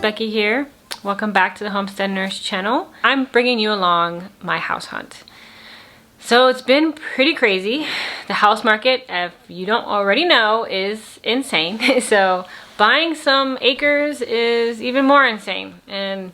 Becky here. Welcome back to the Homestead Nurse channel. I'm bringing you along my house hunt. So it's been pretty crazy. The house market, if you don't already know, is insane. So buying some acres is even more insane. And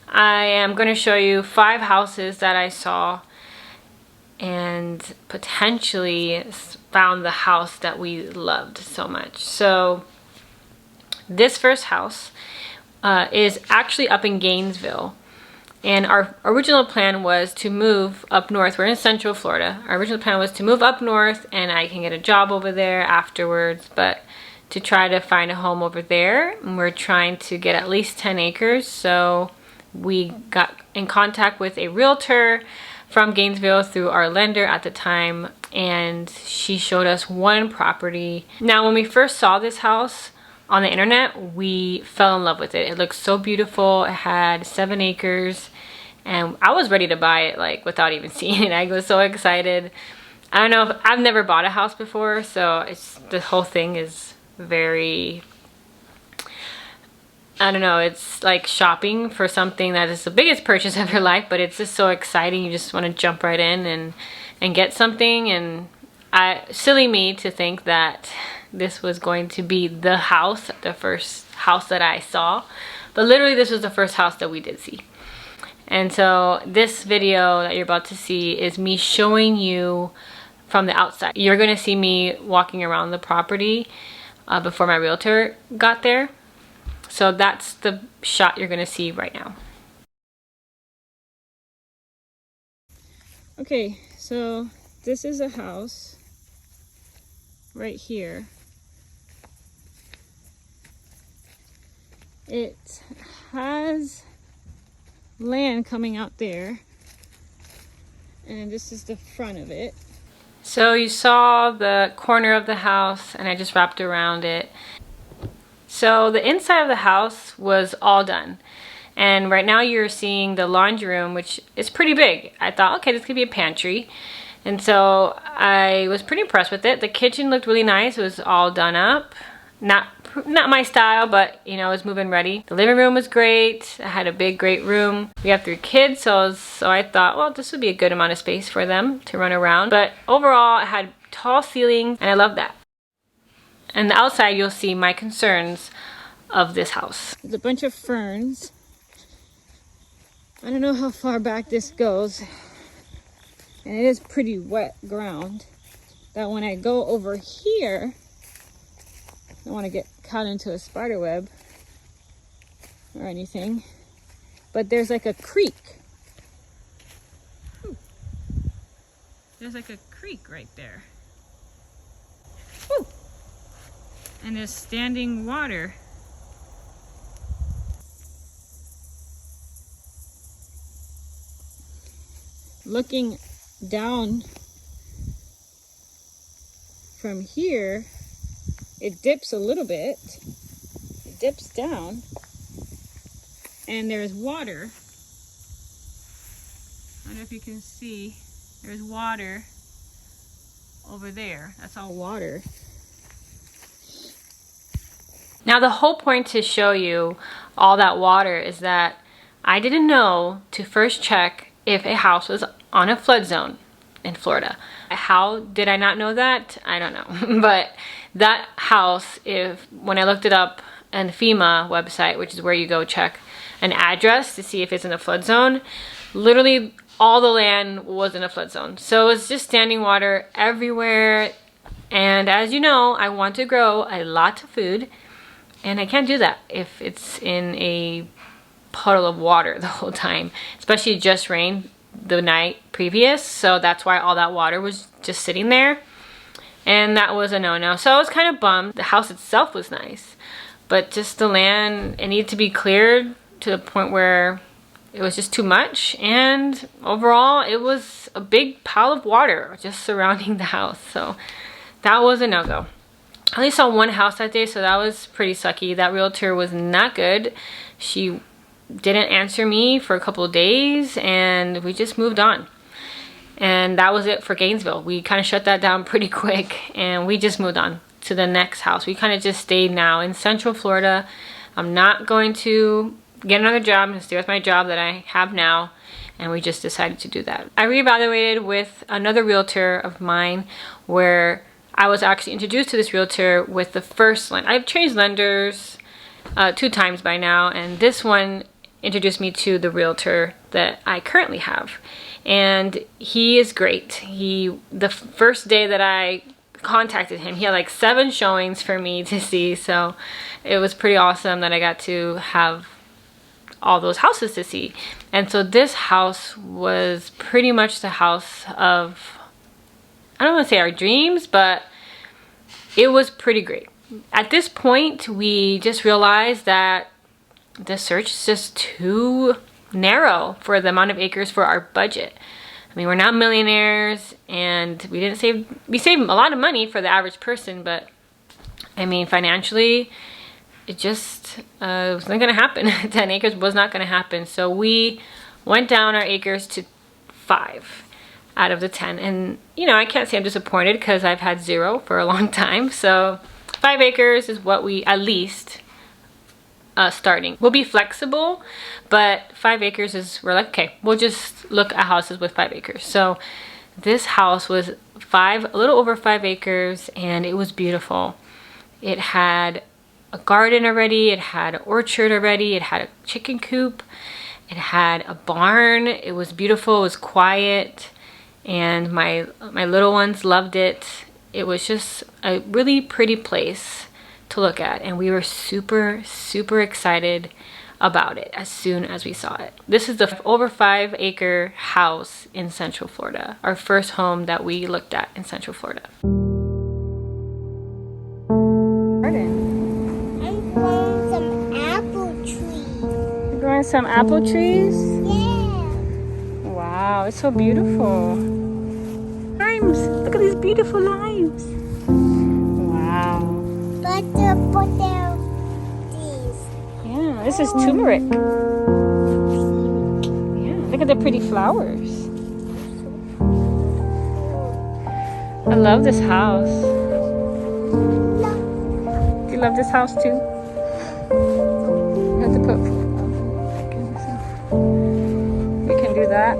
I am going to show you 5 houses that I saw and potentially found the house that we loved so much. So this first house is actually up in Gainesville, and our original plan was to move up north. We're in Central Florida. Our original plan was to move up north and I can get a job over there afterwards, but to try to find a home over there. And we're trying to get at least 10 acres. So we got in contact with a realtor from Gainesville through our lender at the time, and she showed us one property. Now, when we first saw this house on the internet, we fell in love with it. It looked so beautiful. It had 7 acres, and I was ready to buy it like without even seeing it. I was so excited. I don't know, if I've never bought a house before, so the whole thing is very, I don't know, it's like shopping for something that is the biggest purchase of your life, but it's just so exciting. You just want to jump right in and get something. And silly me to think that this was going to be the house, the first house that I saw. But literally this was the first house that we did see. And so this video that you're about to see is me showing you from the outside. You're going to see me walking around the property before my realtor got there. So that's the shot you're going to see right now. Okay, so this is a house right here. It has land coming out there, and this is the front of it. So you saw the corner of the house, and I just wrapped around it. So the inside of the house was all done, and right now you're seeing the laundry room, which is pretty big. I thought, okay, this could be a pantry, and so I was pretty impressed with it. The kitchen looked really nice. It was all done up. Not my style, but you know, it was moving ready. The living room was great. I had a big, great room. We have 3 kids, so I thought, well, this would be a good amount of space for them to run around. But overall, it had tall ceilings, and I love that. And the outside, you'll see my concerns of this house. There's a bunch of ferns. I don't know how far back this goes, and it is pretty wet ground. That when I go over here, I don't want to get caught into a spider web or anything, but there's like a creek. There's like a creek right there. Woo! And there's standing water. Looking down from here, it dips a little bit. It dips down, and there's water. I don't know if you can see. There's water over there. That's all water. Now the whole point to show you all that water is that I didn't know to first check if a house was on a flood zone in Florida. How did I not know that? I don't know. But that house, when I looked it up on the FEMA website, which is where you go check an address to see if it's in a flood zone, literally all the land was in a flood zone. So it's just standing water everywhere. And as you know, I want to grow a lot of food, and I can't do that if it's in a puddle of water the whole time. Especially it just rained the night previous, so that's why all that water was just sitting there, and that was a no-no. So I was kind of bummed. The house itself was nice, but just the land, it needed to be cleared to the point where it was just too much, and overall it was a big pile of water just surrounding the house. So that was a no-go. I only saw one house that day, so that was pretty sucky. That realtor was not good. She didn't answer me for a couple of days, and we just moved on. And that was it for Gainesville. We kind of shut that down pretty quick, and we just moved on to the next house. We kind of just stayed now in Central Florida. I'm not going to get another job and stay with my job that I have now. And we just decided to do that. I reevaluated with another realtor of mine where I was actually introduced to this realtor with the first lender. I've changed lenders 2 times by now, and this one introduced me to the realtor that I currently have. And he is great. The first day that I contacted him, he had like 7 showings for me to see, so it was pretty awesome that I got to have all those houses to see. And so this house was pretty much the house of, I don't want to say our dreams, but it was pretty great. At this point, we just realized that the search is just too narrow for the amount of acres for our budget. I mean, we're not millionaires, and we saved a lot of money for the average person, but I mean, financially, it just wasn't gonna happen. 10 acres was not gonna happen. So we went down our acres to 5 out of the 10. And you know, I can't say I'm disappointed because I've had 0 for a long time. So 5 acres is what we, at least starting. We'll be flexible, but 5 acres is, we're like, okay, we'll just look at houses with 5 acres. So this house was a little over 5 acres, and it was beautiful. It had a garden already, it had an orchard already, it had a chicken coop, it had a barn. It was beautiful, it was quiet, and my little ones loved it. It was just a really pretty place to look at, and we were super excited about it as soon as we saw it. This is the over 5 acre house in Central Florida, our first home that we looked at in Central Florida. Some apple trees? Yeah. Wow, it's so beautiful. Limes! Look at these beautiful limes. Wow. Yeah, this is turmeric. Yeah, look at the pretty flowers. I love this house. Do you love this house too? You have to put do that.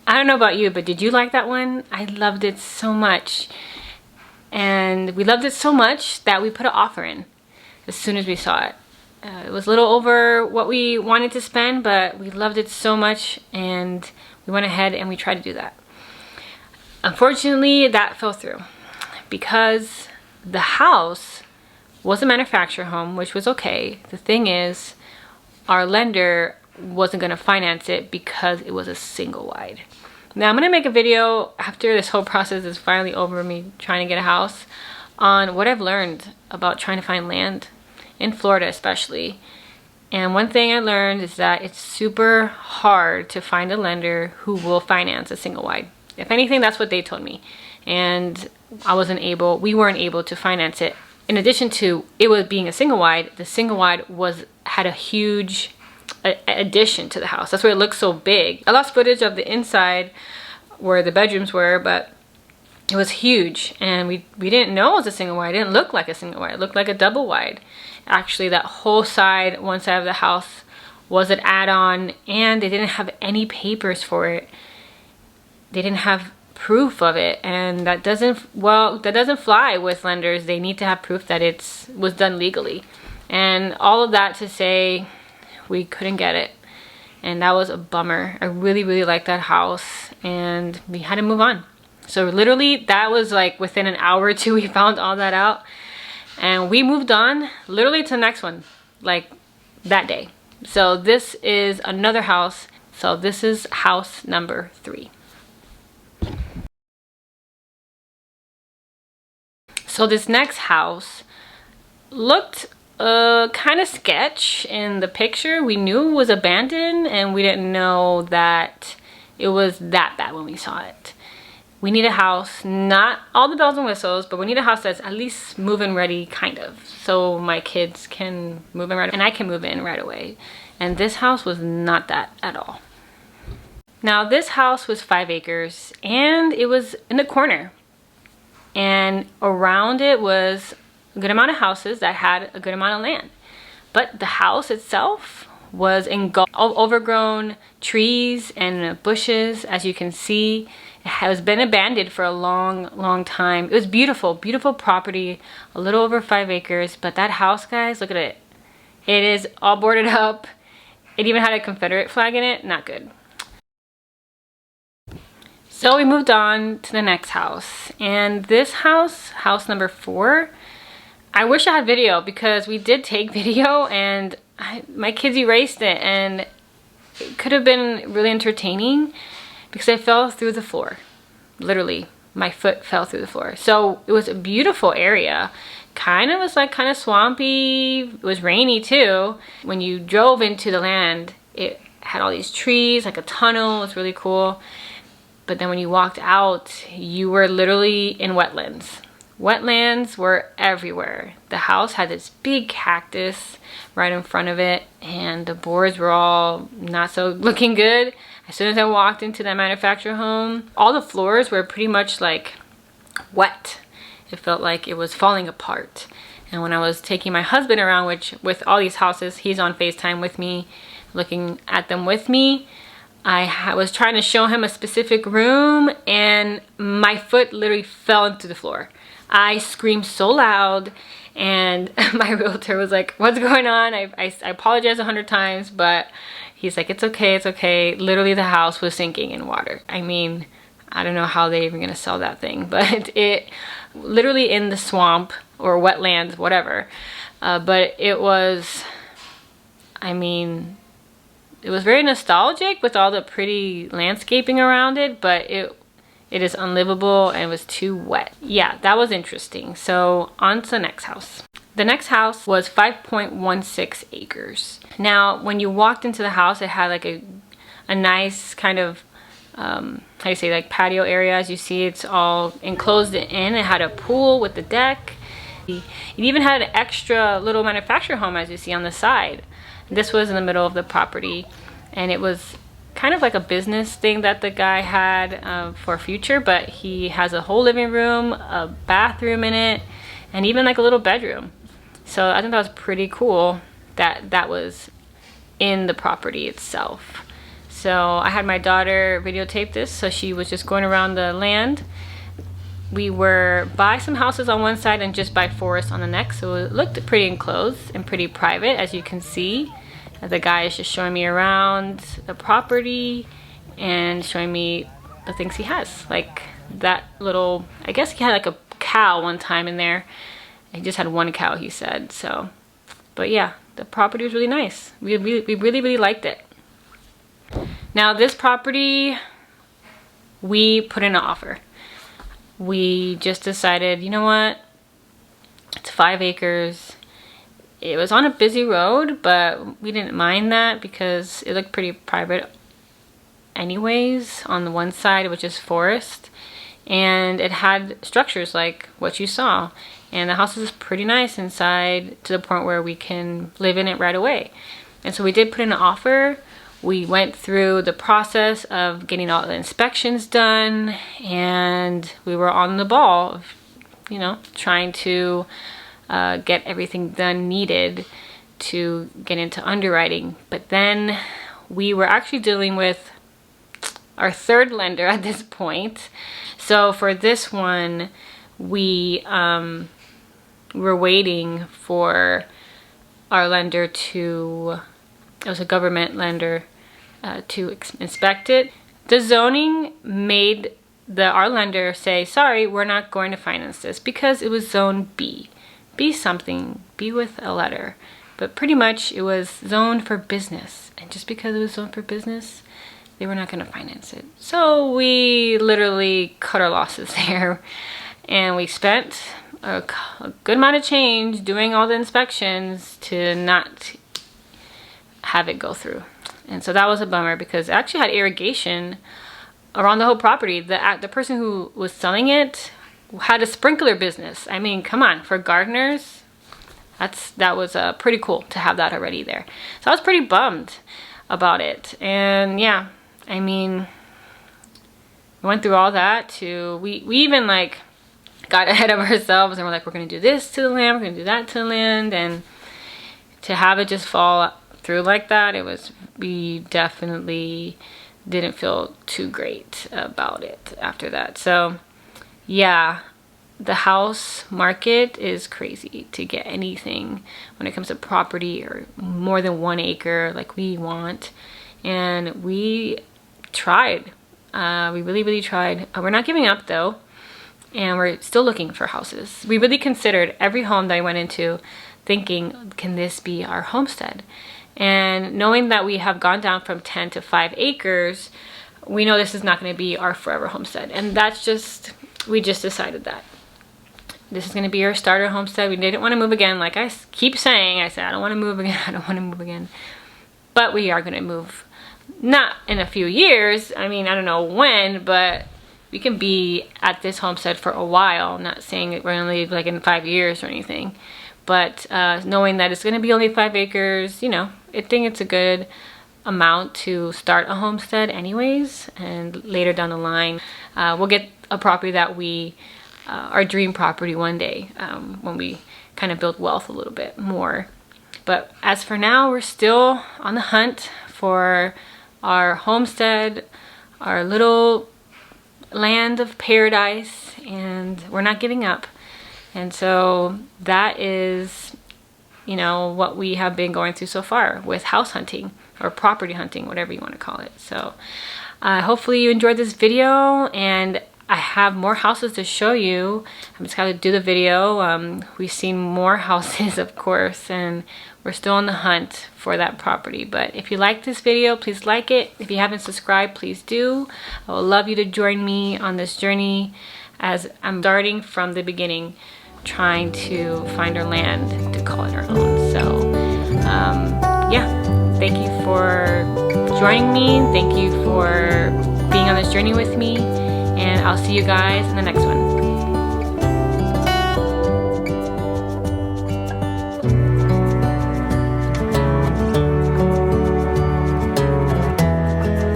I don't know about you, but did you like that one? I loved it so much. And we loved it so much that we put an offer in as soon as we saw it. It was a little over what we wanted to spend, but we loved it so much and we went ahead and we tried to do that. Unfortunately, that fell through because the house was a manufactured home, which was okay. The thing is, our lender wasn't going to finance it because it was a single wide. Now I'm going to make a video after this whole process is finally over, me trying to get a house, on what I've learned about trying to find land in Florida especially. And one thing I learned is that it's super hard to find a lender who will finance a single wide. If anything, that's what they told me. And we weren't able to finance it. In addition to it was being a single wide, the single wide had a huge addition to the house. That's why it looks so big. I lost footage of the inside where the bedrooms were, but it was huge, and we didn't know it was a single wide. It didn't look like a single wide. It looked like a double wide. Actually, that whole side, one side of the house, was an add-on, and they didn't have any papers for it. They didn't have proof of it, and that doesn't fly with lenders. They need to have proof that it was done legally. And all of that to say, we couldn't get it, and that was a bummer. I really, really liked that house, and we had to move on. So literally, that was like within an hour or two, we found all that out, and we moved on literally to the next one, like that day. So this is another house. So this is house number 3. So this next house looked kind of sketch in the picture. We knew it was abandoned, and we didn't know that it was that bad when we saw it. We need a house, not all the bells and whistles, but we need a house that's at least move-in ready, kind of, so my kids can move in right, and I can move in right away. And this house was not that at all. Now this house was 5 acres, and it was in the corner, and around it was a good amount of houses that had a good amount of land. But the house itself was engulfed, overgrown trees and bushes. As you can see, it has been abandoned for a long time. It was beautiful, beautiful property, a little over 5 acres. But that house, guys, look at it. It is all boarded up. It even had a Confederate flag in it. Not good. So we moved on to the next house. And this house, house number 4, I wish I had video, because we did take video and my kids erased it, and it could have been really entertaining because I fell through the floor. Literally, my foot fell through the floor. So it was a beautiful area. Kind of swampy. It was rainy too. When you drove into the land, it had all these trees, like a tunnel. It was really cool. But then when you walked out, you were literally in wetlands. Wetlands were everywhere. The house had this big cactus right in front of it, and the boards were all not so looking good. As soon as I walked into that manufactured home, all the floors were pretty much like wet. It felt like it was falling apart. And when I was taking my husband around, which with all these houses, he's on FaceTime with me, looking at them with me, I was trying to show him a specific room, and my foot literally fell into the floor. I screamed so loud, and my realtor was like, "What's going on?" I apologized 100 times, but he's like, "It's okay, it's okay." Literally, the house was sinking in water. I mean, I don't know how they're even gonna sell that thing, but it literally in the swamp or wetlands, whatever. But it was, I mean, it was very nostalgic with all the pretty landscaping around it, but it is unlivable and it was too wet. Yeah, that was interesting. So on to the next house. The next house was 5.16 acres. Now, when you walked into the house, it had like a nice kind of, how do you say, like patio area. As you see, it's all enclosed in. It had a pool with the deck. It even had an extra little manufactured home, as you see on the side. This was in the middle of the property, and it was kind of like a business thing that the guy had for future, but he has a whole living room, a bathroom in it, and even like a little bedroom. So I think that was pretty cool that that was in the property itself. So I had my daughter videotape this, so she was just going around the land we were by some houses on one side and just by forest on the next, so it looked pretty enclosed and pretty private, as you can see. The guy is just showing me around the property and showing me the things he has, like that little, I guess he had like a cow one time in there. He just had one cow, he said. So, but yeah, the property was really nice. We really liked it. Now this property, we put in an offer. We just decided, you know what, it's 5 acres. It was on a busy road, but we didn't mind that because it looked pretty private anyways on the one side, which is forest, and it had structures like what you saw, and the house is pretty nice inside to the point where we can live in it right away. And so we did put in an offer. We went through the process of getting all the inspections done, and we were on the ball of, you know, trying to get everything done needed to get into underwriting. But then we were actually dealing with our third lender at this point. So for this one, we were waiting for our lender to, it was a government lender, to inspect it. The zoning made our lender say, sorry, we're not going to finance this because it was zone B. B something, B with a letter. But pretty much it was zoned for business. And just because it was zoned for business, they were not going to finance it. So we literally cut our losses there. And we spent a good amount of change doing all the inspections to not have it go through. And so that was a bummer because it actually had irrigation around the whole property. The person who was selling it had a sprinkler business. I mean, come on, for gardeners, that was pretty cool to have that already there. So I was pretty bummed about it. And yeah, I mean, we went through all that to, we even like got ahead of ourselves and we're like, we're gonna do this to the land, we're gonna do that to the land, and to have it just fall through like that, we definitely didn't feel too great about it after that. So yeah, the house market is crazy to get anything when it comes to property or more than 1 acre like we want. And we tried, we really tried. We're not giving up though, and we're still looking for houses. We really considered every home that I went into thinking, can this be our homestead? And knowing that we have gone down from 10 to 5 acres, we know this is not going to be our forever homestead. And that's just, we just decided that this is going to be our starter homestead. We didn't want to move again. Like I keep saying, I said, I don't want to move again. I don't want to move again. But we are going to move, not in a few years. I mean, I don't know when, but we can be at this homestead for a while. I'm not saying that we're going to leave like in 5 years or anything. But knowing that it's going to be only 5 acres, you know, I think it's a good amount to start a homestead anyways. And later down the line, we'll get a property that our dream property one day, when we kind of build wealth a little bit more. But as for now, we're still on the hunt for our homestead, our little land of paradise, and we're not giving up. And so that is, you know, what we have been going through so far with house hunting or property hunting, whatever you want to call it. So hopefully you enjoyed this video, and I have more houses to show you. I'm just going to do the video. We've seen more houses, of course, and we're still on the hunt for that property. But if you like this video, please like it. If you haven't subscribed, please do. I would love you to join me on this journey as I'm starting from the beginning, trying to find our land to call it our own. So yeah, thank you for joining me. Thank you for being on this journey with me, and I'll see you guys in the next one.